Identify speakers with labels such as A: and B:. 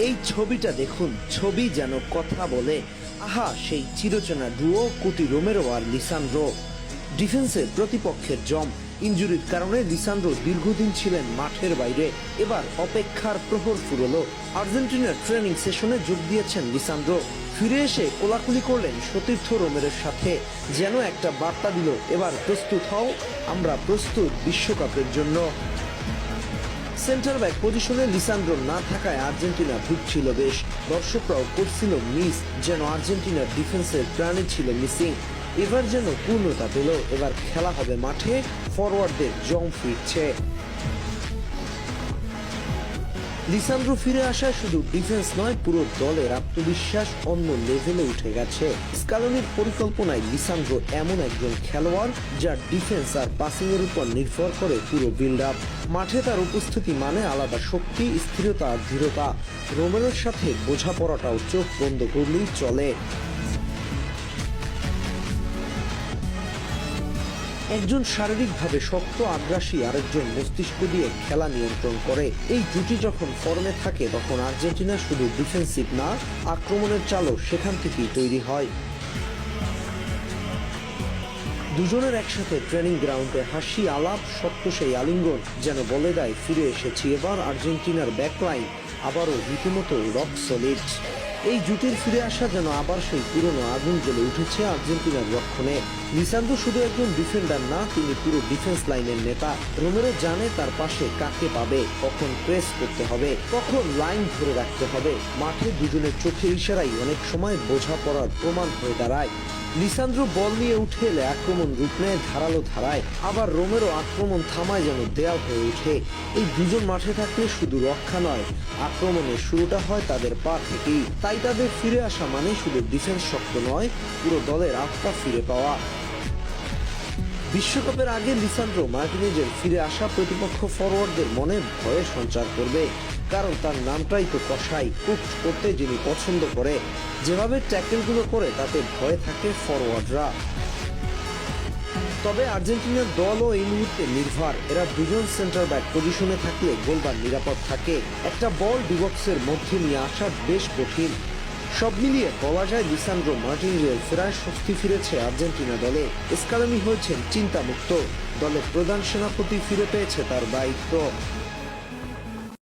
A: এই ছবিটা দেখুন, ছবি যেন কথা বলে। আহা, সেই চিরচেনা ডুও কুটি রোমেরো আর লিসান্দ্রো, ডিফেন্সের প্রতিপক্ষের জম। ইনজুরির কারণে লিসান্দ্রো দীর্ঘদিন ছিলেন মাঠের বাইরে, এবার অপেক্ষার প্রহর ফুরলো। আর্জেন্টিনার ট্রেনিং সেশনে যোগ দিয়েছেন লিসান্দ্রো। ফিরে এসে কোলাকুলি করলেন সতীর্থ রোমেরোর সাথে, যেন একটা বার্তা দিল, এবার প্রস্তুত হও, আমরা প্রস্তুত বিশ্বকাপের জন্য। সেন্টার ব্যাক পজিশনে লিসান্দ্রো না থাকায় আর্জেন্টিনা ভুগছিল বেশ। দর্শকরাও করছিল মিস, যেন আর্জেন্টিনার ডিফেন্সের প্রাণী ছিল মিসিং। এবার যেন পূর্ণতা পেল, এবার খেলা হবে মাঠে, ফরওয়ার্ডদের জম ফিরছে। লিসান্দ্রো ফিরে আসায় শুধু ডিফেন্স নয়, পুরো দলের আত্মবিশ্বাস অন্য লেভেলে উঠে গেছে। স্কালোনির পরিকল্পনায় লিসান্দ্রো এমন একজন খেলোয়াড় যার ডিফেন্স আর পাসিং এর উপর নির্ভর করে পুরো বিল্ড আপ। মাঠে তার উপস্থিতি মানে আলাদা শক্তি, স্থিরতা আর দৃঢ়তা। রোমেরোর সাথে বোঝাপড়াটাও চোখ বন্ধ করলেই চলে। একজন শারীরিকভাবে শক্ত আগ্রাসী, আরেকজন মস্তিষ্ক দিয়ে খেলা নিয়ন্ত্রণ করে। এই জুটি যখন ফর্মে থাকে তখন আর্জেন্টিনা শুধু ডিফেন্সিভ না, আক্রমণের চালও সেখান থেকেই তৈরি হয়। দুজনের একসাথে ট্রেনিং গ্রাউন্ডে হাসি, আলাপ, সত্য সেই আলিঙ্গন যেন বলে দেয় ফিরে এসেছি। এবার আর্জেন্টিনার ব্যাকলাইন আবারও রীতিমতো রক সলিড। এই জুটির ফিরে আসা যেন আবার সেই পুরনো আগুন জ্বলে উঠেছে আর্জেন্টিনার রক্ষণে। লিসান্দ্রো শুধু একজন ডিফেন্ডার না, তিনি পুরো ডিফেন্স লাইনের নেতা। রোমেরো জানে তার পাশে কাকে পাবে, কখন প্রেস করতে হবে, কখন লাইন ধরে রাখতে হবে। মাঠে দুজনের চোখের ইশারাই অনেক সময় বোঝাপড়ার প্রমাণ হয়ে দাঁড়ায়। লিসান্দ্রো বল নিয়ে উঠে এলে আক্রমণ রূপ নেয় ধারালো ধারায়, আবার রোমেরো আক্রমণ থামায় যেন দেয়াল হয়ে ওঠে। এই দুজন মাঠে থাকলে শুধু রক্ষা নয়, আক্রমণের শুরুটা হয় তাদের পা থেকেই। তাই তাদের ফিরে আসা মানে শুধু ডিফেন্স শক্ত নয়, পুরো দলের আত্মা ফিরে পাওয়া। বিশ্বকাপের আগে লিসান্দ্রো মার্টিনেজের ফিরে আসা প্রতিপক্ষ ফরওয়ার্ডদের মনে ভয়ের সঞ্চার করবে, কারণ তার নামটাই তো কষাই। কুক করতে যিনি পছন্দ করে, যেভাবে ট্যাকেলগুলো করে তাতে ভয়ে থাকে ফরওয়ার্ডরা। তবে আর্জেন্টিনার দলও এই মুহূর্তে নির্ভর। এরা দুজন সেন্টার ব্যাক পজিশনে থাকলে গোলবার নিরাপদ থাকে। একটা বল ডিবক্সের মধ্যে নিয়ে আসা বেশ কঠিন। সব মিলিয়ে বলা যায় লিসান্দ্রো মার্টিনেজের ফেরায় স্বস্তি ফিরেছে আর্জেন্টিনা দলে। স্কালোনি হয়েছেন চিন্তামুক্ত, দলের প্রধান সেনাপতি ফিরে পেয়েছে তার দায়িত্ব।